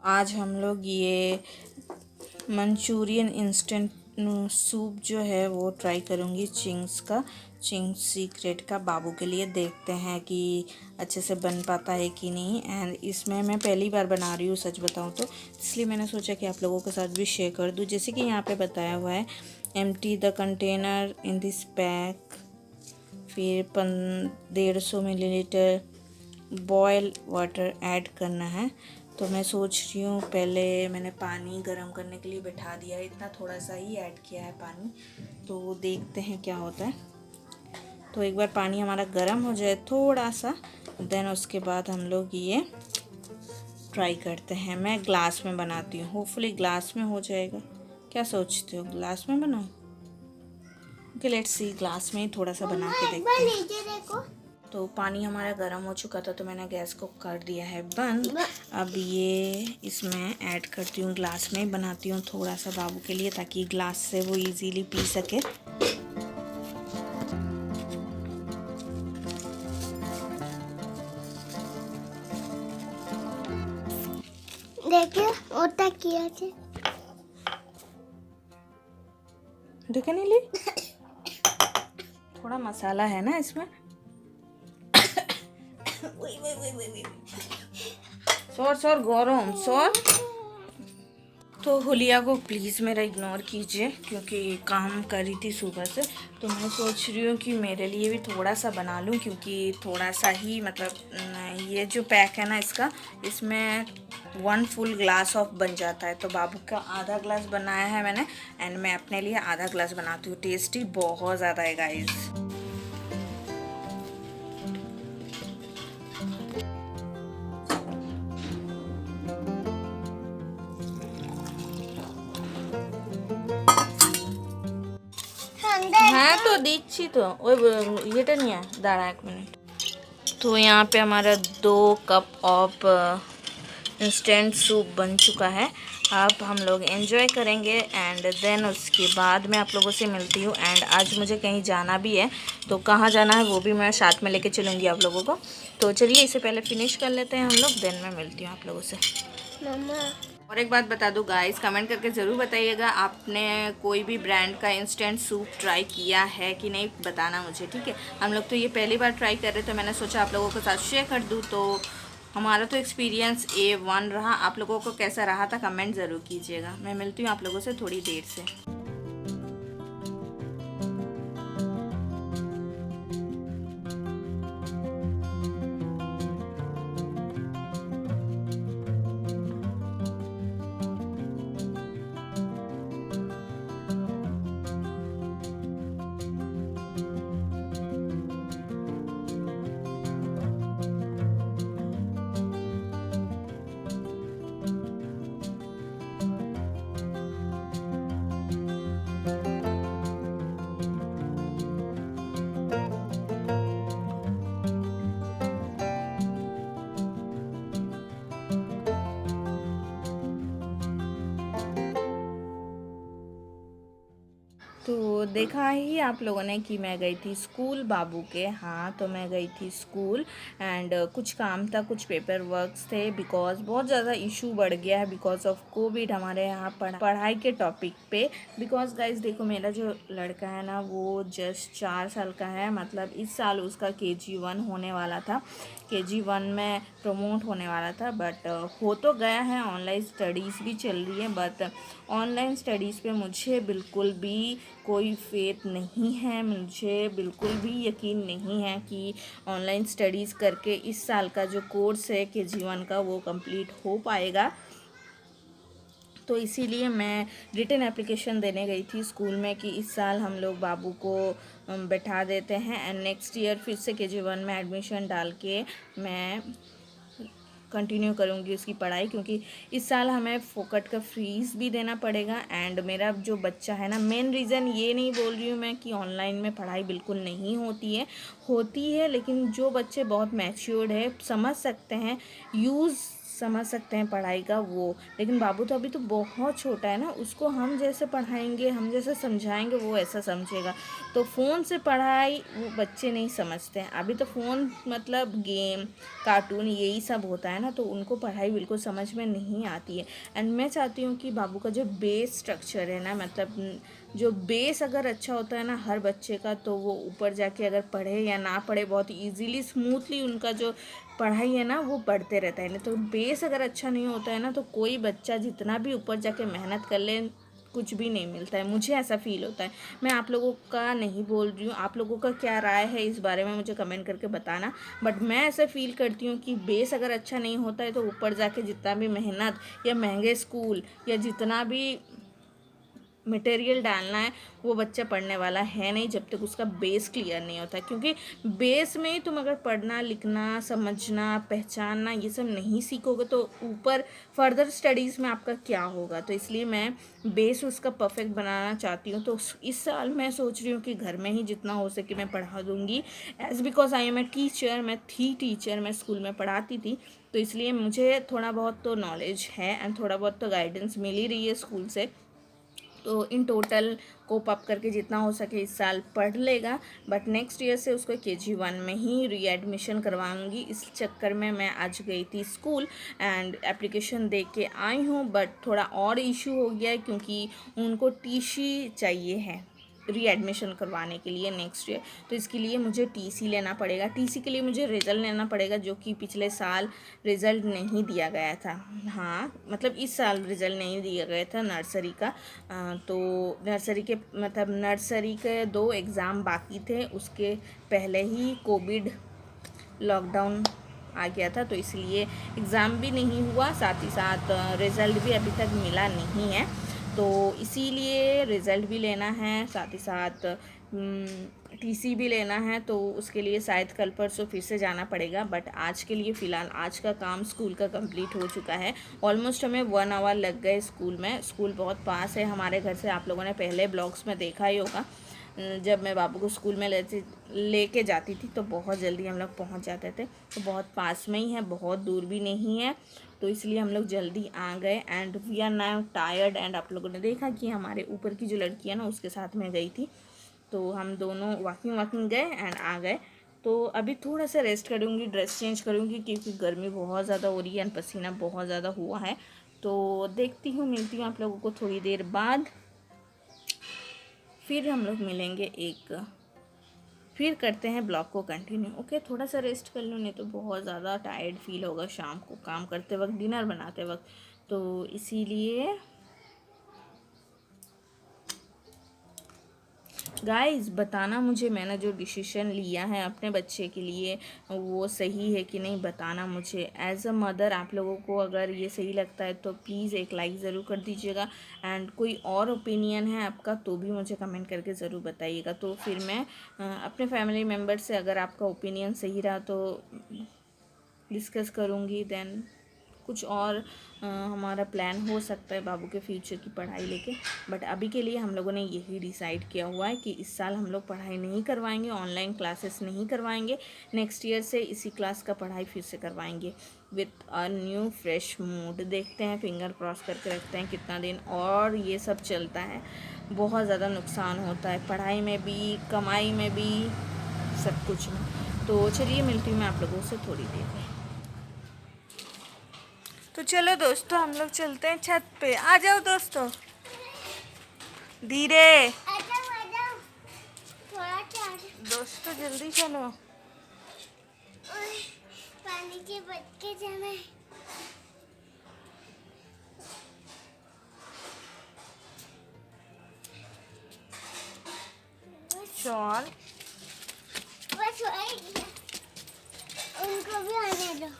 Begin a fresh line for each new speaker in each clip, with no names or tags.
आज हम लोग ये मंचूरियन इंस्टेंट सूप जो है वो ट्राई करूँगी चिंग्स सीक्रेट का। बाबू के लिए देखते हैं कि अच्छे से बन पाता है कि नहीं। एंड इसमें मैं पहली बार बना रही हूँ सच बताऊँ तो, इसलिए मैंने सोचा कि आप लोगों के साथ भी शेयर कर दूँ। जैसे कि यहाँ पे बताया हुआ है empty the container in this pack, फिर 150 मिलीलीटर बॉयल वाटर ऐड करना है। तो मैं सोच रही हूँ, पहले मैंने पानी गर्म करने के लिए बिठा दिया है, इतना थोड़ा सा ही ऐड किया है पानी, तो देखते हैं क्या होता है। तो एक बार पानी हमारा गर्म हो जाए थोड़ा सा, देन उसके बाद हम लोग ये ट्राई करते हैं। मैं ग्लास में बनाती हूँ, होपफुली ग्लास में हो जाएगा। क्या सोचते हो, ग्लास में बनाऊँ? ओके लेट्स सी, ग्लास में ही थोड़ा सा बना के देखते हैं। तो पानी हमारा गर्म हो चुका था तो मैंने गैस को कर दिया है बंद। अब ये इसमें ऐड करती हूँ, ग्लास में बनाती हूँ थोड़ा सा बाबू के लिए, ताकि ग्लास से वो इजीली पी सके।
देखिए ओटा किया थे,
देखे नहीं ली थोड़ा मसाला है ना इसमें। सॉर गरम सॉर। तो हुलिया को प्लीज़ मेरा इग्नोर कीजिए, क्योंकि काम कर रही थी सुबह से। तो मैं सोच रही हूँ कि मेरे लिए भी थोड़ा सा बना लूँ, क्योंकि थोड़ा सा ही मतलब ये जो पैक है ना इसका, इसमें 1 फुल ग्लास ऑफ बन जाता है। तो बाबू का आधा ग्लास बनाया है मैंने, एंड मैं अपने लिए आधा ग्लास बनाती हूँ। टेस्टी बहुत ज़्यादा है गाइस। হ্যাঁ তো দিচ্ছি তো, ওই ইয়েটা নিয়ে দাঁড়া 1 मिनट। तो यहाँ पे हमारा 2 कप ऑफ इंस्टेंट सूप बन चुका है। अब हम लोग एंजॉय करेंगे एंड देन उसके बाद मैं आप लोगों से मिलती हूँ। एंड आज मुझे कहीं जाना भी है, तो कहाँ जाना है वो भी मैं साथ में लेके चलूँगी आप लोगों को। तो चलिए इसे पहले फिनिश कर लेते हैं हम लोग, देन मैं मिलती हूँ आप लोगों से।
मम्मा
और एक बात बता दूँ गाइस, कमेंट करके ज़रूर बताइएगा आपने कोई भी ब्रांड का इंस्टेंट सूप ट्राई किया है कि नहीं, बताना मुझे, ठीक है। हम लोग तो ये पहली बार ट्राई कर रहे, तो मैंने सोचा आप लोगों के साथ शेयर कर दूँ। तो हमारा तो एक्सपीरियंस A1 रहा, आप लोगों को कैसा रहा था कमेंट ज़रूर कीजिएगा। मैं मिलती हूँ आप लोगों से थोड़ी देर से। तो देखा ही आप लोगों ने कि मैं गई थी स्कूल बाबू के। हाँ, तो मैं गई थी स्कूल एंड कुछ काम था, कुछ पेपर वर्क्स थे, बिकॉज बहुत ज़्यादा इशू बढ़ गया है बिकॉज ऑफ कोविड हमारे यहाँ पढ़ाई के टॉपिक पे। बिकॉज गाइज देखो, मेरा जो लड़का है ना वो जस्ट 4 साल का है, मतलब इस साल उसका KG1 होने वाला था, KG1 में प्रमोट होने वाला था। बट हो तो गया है, ऑनलाइन स्टडीज़ भी चल रही है, बट ऑनलाइन स्टडीज़ पे मुझे बिल्कुल भी कोई फेथ नहीं है, मुझे बिल्कुल भी यकीन नहीं है कि ऑनलाइन स्टडीज़ करके इस साल का जो कोर्स है KG1 का वो कंप्लीट हो पाएगा। तो इसीलिए मैं रिटन एप्लीकेशन देने गई थी स्कूल में कि इस साल हम लोग बाबू को बैठा देते हैं एंड नेक्स्ट ईयर फिर से KG1 में एडमिशन डाल के मैं कंटिन्यू करूँगी उसकी पढ़ाई, क्योंकि इस साल हमें फोकट का फीस भी देना पड़ेगा। एंड मेरा जो बच्चा है ना, मेन रीज़न ये नहीं बोल रही हूँ मैं कि ऑनलाइन में पढ़ाई बिल्कुल नहीं होती है, लेकिन जो बच्चे बहुत मैच्योर्ड है, समझ सकते हैं, यूज़ समझ सकते हैं पढ़ाई का वो, लेकिन बाबू तो अभी तो बहुत छोटा है ना, उसको हम जैसे पढ़ाएंगे, हम जैसे समझाएंगे वो ऐसा समझेगा। तो फ़ोन से पढ़ाई वो बच्चे नहीं समझते हैं अभी, तो फ़ोन मतलब गेम कार्टून यही सब होता है ना, तो उनको पढ़ाई बिल्कुल समझ में नहीं आती है। एंड मैं चाहती हूँ कि बाबू का जो बेस स्ट्रक्चर है ना, मतलब जो बेस अगर अच्छा होता है ना हर बच्चे का, तो वो ऊपर जाके अगर पढ़े या ना पढ़े बहुत इजीली स्मूथली उनका जो पढ़ाई है ना वो बढ़ते रहता है। नहीं तो बेस अगर अच्छा नहीं होता है ना, तो कोई बच्चा जितना भी ऊपर जाके मेहनत कर ले कुछ भी नहीं मिलता है, मुझे ऐसा फील होता है। मैं आप लोगों का नहीं बोल रही हूँ, आप लोगों का क्या राय है इस बारे में मुझे कमेंट करके बताना, बट मैं ऐसा फील करती हूँ कि बेस अगर अच्छा नहीं होता है तो ऊपर जाके जितना भी मेहनत या महंगे स्कूल या जितना भी मटेरियल डालना है वो बच्चा पढ़ने वाला है नहीं जब तक उसका बेस क्लियर नहीं होता। क्योंकि बेस में ही तुम अगर पढ़ना लिखना समझना पहचानना ये सब नहीं सीखोगे तो ऊपर फर्दर स्टडीज़ में आपका क्या होगा। तो इसलिए मैं बेस उसका परफेक्ट बनाना चाहती हूँ। तो इस साल मैं सोच रही हूँ कि घर में ही जितना हो सके मैं पढ़ा दूँगी, as because I am a teacher. मैं थी टीचर, मैं स्कूल में पढ़ाती थी, तो इसलिए मुझे थोड़ा बहुत तो नॉलेज है एंड थोड़ा बहुत तो गाइडेंस मिल ही रही है स्कूल से। तो इन टोटल कोप अप करके जितना हो सके इस साल पढ़ लेगा, बट नेक्स्ट ईयर से उसको KG1 में ही रीएडमिशन करवाऊंगी। इस चक्कर में मैं आज गई थी स्कूल एंड एप्लीकेशन दे के आई हूँ, बट थोड़ा और इशू हो गया है क्योंकि उनको TC चाहिए है रीएडमिशन करवाने के लिए नेक्स्ट ईयर। तो इसके लिए मुझे TC लेना पड़ेगा। TC के लिए मुझे रिज़ल्ट लेना पड़ेगा, जो कि पिछले साल रिज़ल्ट नहीं दिया गया था। हाँ मतलब इस साल रिज़ल्ट नहीं दिया गया था नर्सरी का। तो नर्सरी के मतलब नर्सरी के 2 एग्ज़ाम बाकी थे, उसके पहले ही कोविड लॉकडाउन आ गया था, तो इसलिए एग्ज़ाम भी नहीं हुआ, साथ ही साथ रिज़ल्ट भी अभी तक मिला नहीं है। तो इसीलिए रिज़ल्ट भी लेना है, साथ ही साथ TC भी लेना है, तो उसके लिए शायद कल परसों फिर से जाना पड़ेगा। बट आज के लिए फ़िलहाल आज का काम स्कूल का कंप्लीट हो चुका है। ऑलमोस्ट हमें 1 आवर लग गए स्कूल में। स्कूल बहुत पास है हमारे घर से, आप लोगों ने पहले ब्लॉग्स में देखा ही होगा। जब मैं बाबू को स्कूल में लेके जाती थी तो बहुत जल्दी हम लोग पहुँच जाते थे। तो बहुत पास में ही है, बहुत दूर भी नहीं है, तो इसलिए हम लोग जल्दी आ गए and we are now tired. एंड आप लोगों ने देखा कि हमारे ऊपर की जो लड़की है ना उसके साथ में गई थी, तो हम दोनों वॉकिंग गए एंड आ गए। तो अभी थोड़ा सा रेस्ट करूँगी, ड्रेस चेंज करूँगी क्योंकि गर्मी बहुत ज़्यादा हो रही है एंड पसीना बहुत ज़्यादा हुआ है। तो देखती हूँ, मिलती हूँ आप लोगों को थोड़ी देर बाद, फिर हम लोग मिलेंगे फिर करते हैं ब्लॉग को कंटिन्यू। ओके, थोड़ा सा रेस्ट कर लूँ, नहीं तो बहुत ज़्यादा टायर्ड फील होगा शाम को काम करते वक्त, डिनर बनाते वक्त। तो इसीलिए गाइस बताना मुझे, मैंने जो डिसीजन लिया है अपने बच्चे के लिए वो सही है कि नहीं बताना मुझे। एज अ मदर आप लोगों को अगर ये सही लगता है तो प्लीज़ एक लाइक ज़रूर कर दीजिएगा, एंड कोई और ओपिनियन है आपका तो भी मुझे कमेंट करके ज़रूर बताइएगा। तो फिर मैं अपने फैमिली मेम्बर से अगर आपका ओपिनियन सही रहा तो डिस्कस करूँगी, देन कुछ और हमारा प्लान हो सकता है बाबू के फ्यूचर की पढ़ाई लेके। बट अभी के लिए हम लोगों ने यही डिसाइड किया हुआ है कि इस साल हम लोग पढ़ाई नहीं करवाएंगे, ऑनलाइन क्लासेस नहीं करवाएंगे। नेक्स्ट ईयर से इसी क्लास का पढ़ाई फिर से करवाएंगे with a new fresh mood. देखते हैं, फिंगर क्रॉस करके रखते हैं कितना दिन और ये सब चलता है। बहुत ज़्यादा नुकसान होता है पढ़ाई में भी, कमाई में भी, सब कुछ में। तो चलिए मिलती हूँ मैं आप लोगों से थोड़ी देर में। तो चलो दोस्तों हम लोग चलते हैं छत पे। आ जाओ दोस्तों, धीरे दोस्तों, जल्दी चलो।
पानी के बच के जाना है।
चल
बस उनको भी आने दो।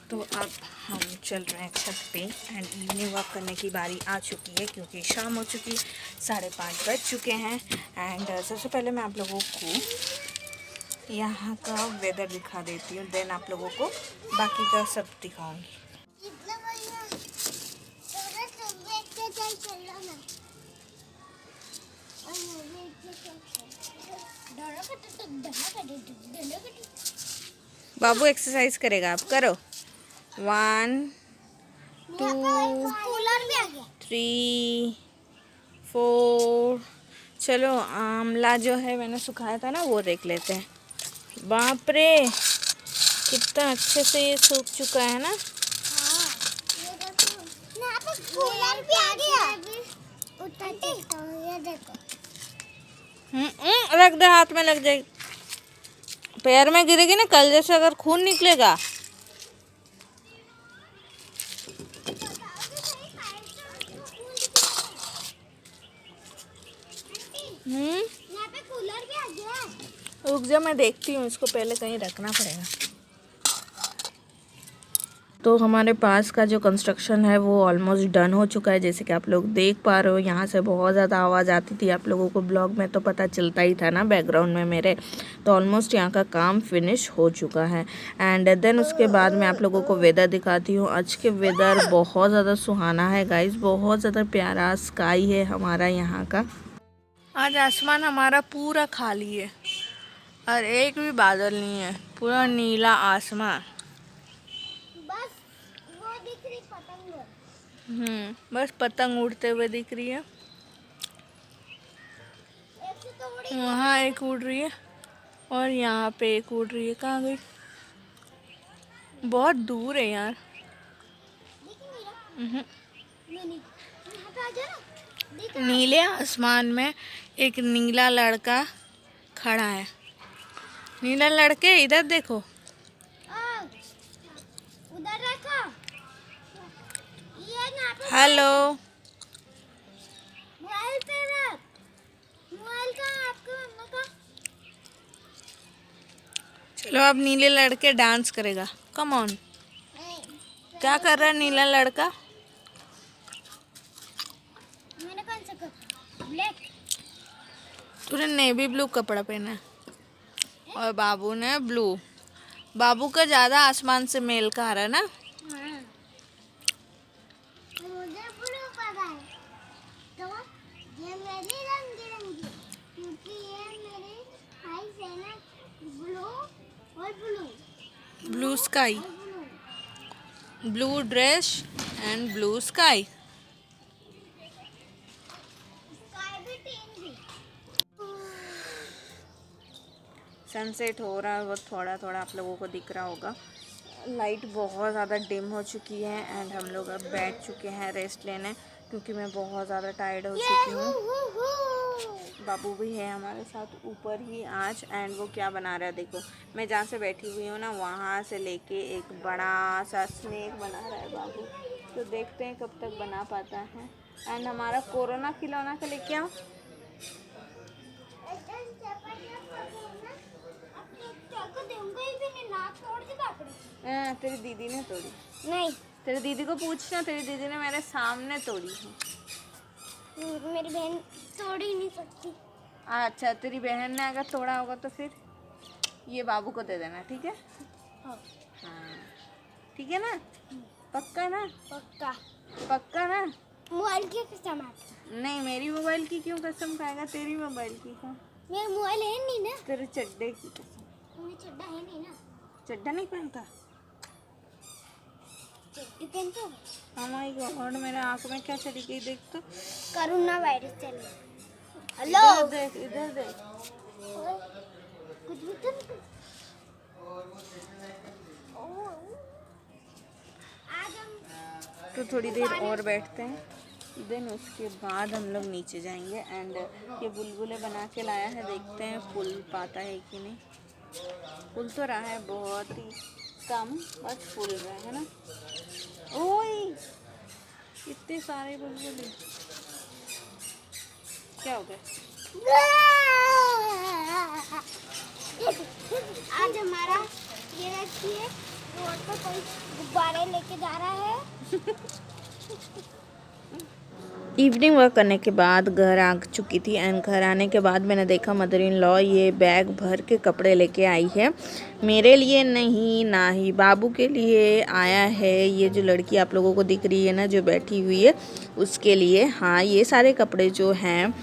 तो अब हम चल रहे हैं छत पे एंड इवनिंग वॉक करने की बारी आ चुकी है क्योंकि शाम हो चुकी, 5:30 बज चुके हैं। एंड सबसे पहले मैं आप लोगों को यहाँ का वेदर दिखा देती हूँ, देन आप लोगों को बाकी का सब दिखाऊंगी। बाबू एक्सरसाइज करेगा, आप करो। 1 2
कूलर भी आ गया।
3 4। चलो आंवला जो है मैंने सुखाया था ना वो देख लेते हैं। बाप रे कितना अच्छे से ये सूख चुका है ना।
हाँ, ये देखो यहाँ पे कूलर भी आ गया। उठा देखता हूँ, ये देखो।
रख दे, हाथ में लग जाएगी, पैर में गिरेगी ना कल जैसे अगर खून निकलेगा।
यहाँ पे कूलर भी आ गया।
रुक जा मैं देखती हूँ, इसको पहले कहीं रखना पड़ेगा। तो हमारे पास का जो कंस्ट्रक्शन है वो ऑलमोस्ट डन हो चुका है। जैसे कि आप लोग देख पा रहे हो यहाँ से बहुत ज़्यादा आवाज़ आती थी, आप लोगों को ब्लॉग में तो पता चलता ही था ना बैकग्राउंड में मेरे। तो ऑलमोस्ट यहाँ का काम फिनिश हो चुका है। एंड देन उसके बाद मैं आप लोगों को वेदर दिखाती हूँ। आज के वेदर बहुत ज़्यादा सुहाना है गाइज, बहुत ज़्यादा प्यारा स्काई है हमारा यहाँ का। आज आसमान हमारा पूरा खाली है और एक भी बादल नहीं है, पूरा नीला आसमान।
बस वो दिख रही पतंग।
बस पतंग उड़ते हुए दिख रही है।
एक से तो उड़ी।
वहाँ एक उड़ रही है और यहाँ पे एक उड़ रही है। कहाँ गई? बहुत दूर है यार।
दिख नहीं रहा। नहीं यहाँ पे आ जा ना। दिख रहा।
नीले आसमान में एक नीला लड़का खड़ा है। नीला लड़के इधर देखो।
उधर रखो। ये यहाँ पे
हेलो।
मोबाइल पे रख। मोबाइल का आपके मम्मा का।
चलो अब नीले लड़के डांस करेगा। Come on. क्या कर रहा है नीला लड़का?
मैंने कौन सा कपड़ा? ब्लैक।
तूने नेवी ब्लू कपड़ा पहना है और बाबू ने ब्लू। बाबू का ज़्यादा आसमान से मेल खा रहा है ना।
हाँ। मुझे ब्लू पता है। तो ये मेरी रंग बिरंगी, क्योंकि ये मेरे भाई से ना ब्लू और blue.
Blue sky, blue dress and blue sky.
Sky भी तीन भी।
सनसेट हो रहा है, वो थोड़ा थोड़ा आप लोगों को दिख रहा होगा। लाइट बहुत ज़्यादा डिम हो चुकी है एंड हम लोग अब बैठ चुके हैं रेस्ट लेने, क्योंकि मैं बहुत ज़्यादा टायर्ड हो चुकी हूँ। बाबू भी है हमारे साथ ऊपर ही आज। एंड वो क्या बना रहा है देखो, मैं जहाँ से बैठी हुई हूँ ना वहाँ से लेके एक बड़ा सा स्नेक बना रहा है बाबू। तो देखते हैं कब तक बना पाता है। एंड हमारा कोरोना खिलौना का लेके आओ। तेरी दीदी ने तोड़ी।
नहीं,
तेरी दीदी को पूछना, तेरी दीदी ने मेरे सामने तोड़ी है।
मेरी बहन तोड़ ही नहीं सकती।
अच्छा, तेरी बहन ने अगर तोड़ा होगा तो फिर ये बाबू को दे देना, ठीक है?
हाँ,
ठीक है ना? पक्का ना?
पक्का।
पक्का ना?
मोबाइल की कसम है।
नहीं, मेरी मोबाइल की क्यों कसम खाएगा? तेरी मोबाइल की खा।
मेरा मोबाइल है नहीं ना।
तेरे चड्डे की कसम।
मेरा चड्डा है नहीं ना।
चड्डा नहीं पहनता?
चड्डी पहनते हो?
Oh my God, मेरे आँख में क्या चली गई देख तो।
कोरोना वायरस चल रहा है। हेलो,
इधर देख, इधर देख।
कुछ भी तो नहीं। आज हम
तो थोड़ी देर और बैठते हैं, देन उसके बाद हम लोग नीचे जाएंगे। एंड ये बुलबुले बना के लाया है, देखते हैं फूल पाता है कि नहीं। फूल तो रहा है बहुत ही कम, बस फूल रहा है ना। ओए इतने सारे बुलबुले, क्या हो गया?
आज हमारा ये रखिए, रोड पर कोई गुब्बारे लेके जा रहा है।
इवनिंग वर्क करने के बाद घर आ चुकी थी। एंड घर आने के बाद मैंने देखा मदर इन लॉ ये बैग भर के कपड़े लेके आई है। मेरे लिए नहीं, ना ही बाबू के लिए आया है। ये जो लड़की आप लोगों को दिख रही है ना जो बैठी हुई है, उसके लिए। हाँ, ये सारे कपड़े जो हैं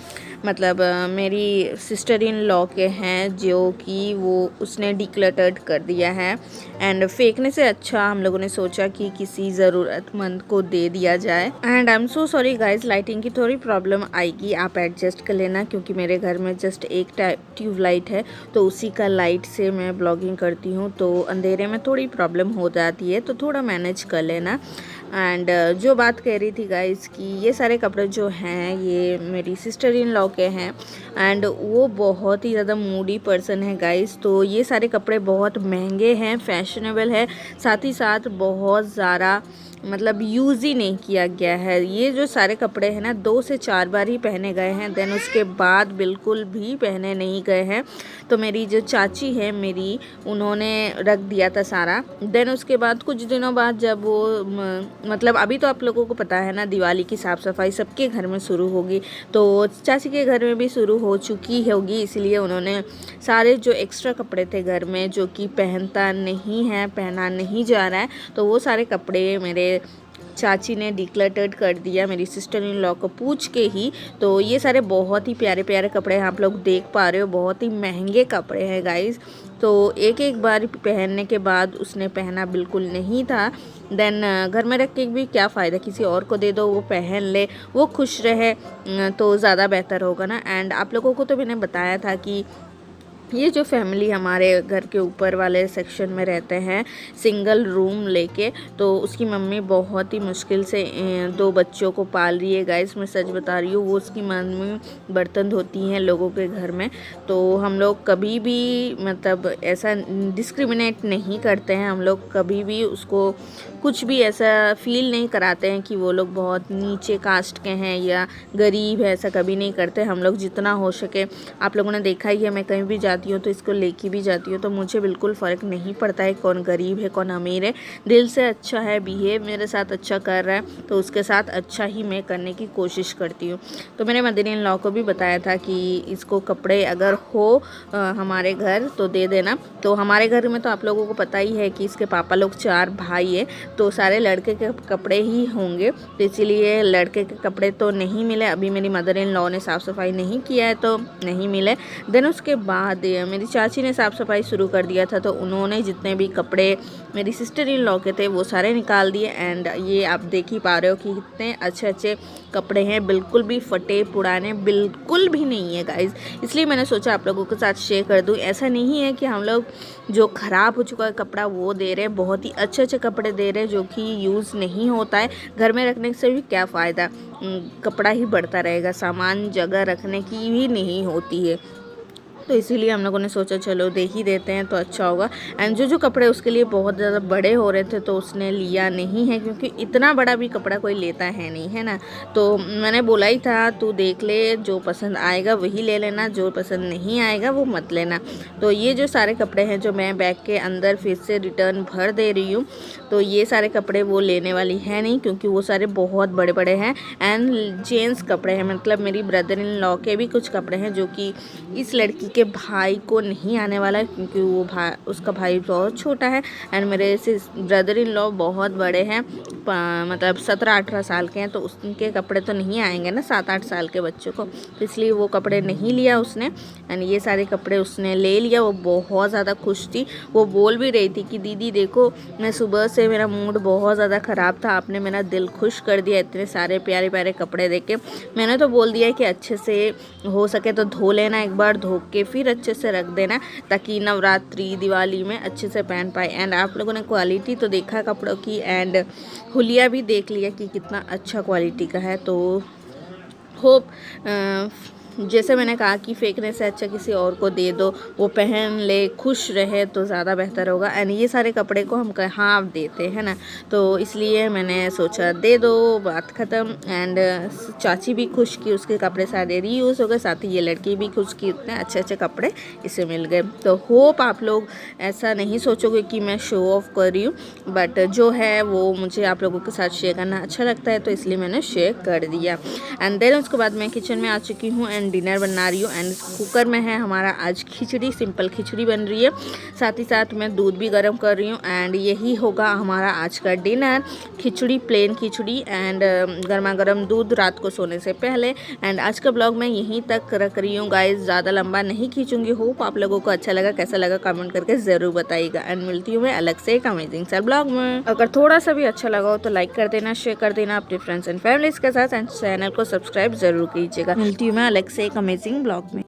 मतलब मेरी सिस्टर इन लॉ के हैं, जो कि वो उसने डिक्लटर्ड कर दिया है। एंड फेंकने से अच्छा हम लोगों ने सोचा कि किसी ज़रूरतमंद को दे दिया जाए। And I am so sorry guys, lighting की थोड़ी प्रॉब्लम आएगी, आप एडजस्ट कर लेना, क्योंकि मेरे घर में जस्ट एक ट्यूब लाइट है, तो उसी का लाइट से मैं ब्लॉगिंग करती हूँ, तो अंधेरे में थोड़ी प्रॉब्लम हो जाती है, तो थोड़ा मैनेज कर लेना। एंड जो बात कह रही थी गाइज कि ये सारे कपड़े जो हैं ये मेरी सिस्टर इन लॉ के हैं, एंड वो बहुत ही ज़्यादा मूडी पर्सन है गाइज, तो ये सारे कपड़े बहुत महंगे हैं, फैशनेबल है, साथ ही साथ बहुत ज़्यादा मतलब यूज़ ही नहीं किया गया है। ये जो सारे कपड़े हैं ना 2 से 4 बार ही पहने गए हैं, देन उसके बाद बिल्कुल भी पहने नहीं गए हैं। तो मेरी जो चाची है मेरी, उन्होंने रख दिया था सारा। देन उसके बाद कुछ दिनों बाद जब वो मतलब अभी तो आप लोगों को पता है ना, दिवाली की साफ़ सफाई सबके घर में शुरू होगी, तो चाची के घर में भी शुरू हो चुकी होगी, इसलिए उन्होंने सारे जो एक्स्ट्रा कपड़े थे घर में जो कि पहनता नहीं है, पहना नहीं जा रहा है, तो वो सारे कपड़े मेरे चाची ने डिक्लटर्ड कर दिया मेरी सिस्टर इन लॉ को पूछ के ही। तो ये सारे बहुत ही प्यारे प्यारे कपड़े हैं, आप लोग देख पा रहे हो, बहुत ही महंगे कपड़े हैं गाइस। तो एक एक बार पहनने के बाद उसने पहना बिल्कुल नहीं था। देन घर में रख के भी क्या फ़ायदा, किसी और को दे दो, वो पहन ले, वो खुश रहे, तो ज़्यादा बेहतर होगा ना। एंड आप लोगों को तो मैंने बताया था कि ये जो फैमिली हमारे घर के ऊपर वाले सेक्शन में रहते हैं सिंगल रूम लेके, तो उसकी मम्मी बहुत ही मुश्किल से 2 बच्चों को पाल रही है गाइस, मैं सच बता रही हूँ। वो उसकी मम्मी बर्तन धोती हैं लोगों के घर में, तो हम लोग कभी भी मतलब ऐसा डिस्क्रिमिनेट नहीं करते हैं, हम लोग कभी भी उसको कुछ भी ऐसा फील नहीं कराते हैं कि वो लोग बहुत नीचे कास्ट के हैं या गरीब है, ऐसा कभी नहीं करते हम लोग। जितना हो सके, आप लोगों ने देखा ही है, मैं कहीं भी जाती हूँ तो इसको लेके भी जाती हूँ, तो मुझे बिल्कुल फ़र्क नहीं पड़ता है कौन गरीब है कौन अमीर है। दिल से अच्छा है, बिहेव मेरे साथ अच्छा कर रहा है, तो उसके साथ अच्छा ही मैं करने की कोशिश करती हूँ। तो मेरे मदर इन लॉ को भी बताया था कि इसको कपड़े अगर हो हमारे घर तो दे देना। तो हमारे घर में तो आप लोगों को पता ही है कि इसके पापा लोग 4 भाई है, तो सारे लड़के के कपड़े ही होंगे, तो इसीलिए लड़के के कपड़े तो नहीं मिले। अभी मेरी मदर इन लॉ ने साफ़ सफाई नहीं किया है तो नहीं मिले। देन उसके बाद मेरी चाची ने साफ़ सफाई शुरू कर दिया था, तो उन्होंने जितने भी कपड़े मेरी सिस्टर इन लॉ के थे वो सारे निकाल दिए। एंड ये आप देख ही पा रहे हो कि कितने अच्छे अच्छे कपड़े हैं, बिल्कुल भी फटे पुराने बिल्कुल भी नहीं है गाइज, इसलिए मैंने सोचा आप लोगों के साथ शेयर कर दूँ। ऐसा नहीं है कि हम लोग जो ख़राब हो चुका है कपड़ा वो दे रहे हैं, बहुत ही अच्छे अच्छे कपड़े दे रहे हैं जो कि यूज़ नहीं होता है, घर में रखने से भी क्या फ़ायदा, कपड़ा ही बढ़ता रहेगा, सामान जगह रखने की भी नहीं होती है। तो इसीलिए हम लोगों ने सोचा चलो दे ही देते हैं तो अच्छा होगा। एंड जो कपड़े उसके लिए बहुत ज़्यादा बड़े हो रहे थे तो उसने लिया नहीं है, क्योंकि इतना बड़ा भी कपड़ा कोई लेता है नहीं, है ना। तो मैंने बोला ही था तू देख ले, जो पसंद आएगा वही ले लेना, जो पसंद नहीं आएगा वो मत लेना। तो ये जो सारे कपड़े हैं जो मैं बैग के अंदर फिर से रिटर्न भर दे रही हूँ, तो ये सारे कपड़े वो लेने वाली है नहीं, क्योंकि वो सारे बहुत बड़े बड़े हैं। एंड जेंट्स कपड़े हैं, मतलब मेरी ब्रदर इन लॉ के भी कुछ कपड़े हैं जो कि इस लड़की के भाई को नहीं आने वाला है, क्योंकि वो उसका भाई बहुत छोटा है। एंड मेरे से ब्रदर इन लॉ बहुत बड़े हैं, मतलब 17-18 साल के हैं, तो उनके कपड़े तो नहीं आएंगे ना 7-8 साल के बच्चों को, तो इसलिए वो कपड़े नहीं लिया उसने। एंड ये सारे कपड़े उसने ले लिया। वो बहुत ज़्यादा खुश थी, वो बोल भी रही थी कि दीदी देखो, मैं सुबह से मेरा मूड बहुत ज़्यादा ख़राब था, आपने मेरा दिल खुश कर दिया इतने सारे प्यारे प्यारे कपड़े देख के। मैंने तो बोल दिया कि अच्छे से हो सके तो धो लेना, एक बार धो के फिर अच्छे से रख देना, ताकि नवरात्रि दिवाली में अच्छे से पहन पाए। एंड आप लोगों ने क्वालिटी तो देखा कपड़ों की, एंड हुलिया भी देख लिया कि कितना अच्छा क्वालिटी का है। तो होप जैसे मैंने कहा कि फेंकने से अच्छा किसी और को दे दो, वो पहन ले खुश रहे तो ज़्यादा बेहतर होगा। एंड ये सारे कपड़े को हम कहाँ देते हैं ना, तो इसलिए मैंने सोचा दे दो, बात ख़त्म। एंड चाची भी खुश की, उसके कपड़े सारे रीयूज़ हो गए, साथ ही ये लड़की भी खुश की, इतने अच्छे अच्छे कपड़े इसे मिल गए। तो होप आप लोग ऐसा नहीं सोचोगे कि मैं शो ऑफ कर रही हूँ, बट जो है वो मुझे आप लोगों के साथ शेयर करना अच्छा लगता है, तो इसलिए मैंने शेयर कर दिया। एंड देन उसके बाद मैं किचन में आ चुकी हूँ। एंड एंड डिनर बना रही हूँ। एंड कुकर में है हमारा आज खिचड़ी, सिंपल खिचड़ी बन रही है, साथ ही साथ मैं दूध भी गर्म कर रही हूँ। एंड यही होगा हमारा आज का dinner, khichdi, plain khichdi and गर्मा गर्म दूध रात को सोने से पहले। एंड आज का ब्लॉग मैं यहीं तक रख रही हूँ गाइज, ज़्यादा लंबा नहीं खींचूंगी। होप आप लोगों को अच्छा लगा, कैसा लगा कमेंट करके ज़रूर बताइएगा। एंड मिलती हूँ मैं अलग से एक अमेजिंग सा ब्लॉग में। अगर थोड़ा सा भी अच्छा लगा हो तो लाइक कर देना, शेयर कर देना अपने फ्रेंड्स एंड फैमिलीज के साथ, एंड चैनल को सब्सक्राइब जरूर कीजिएगा। मिलती हूँ मैं अलग से एक अमेजिंग ब्लॉग में।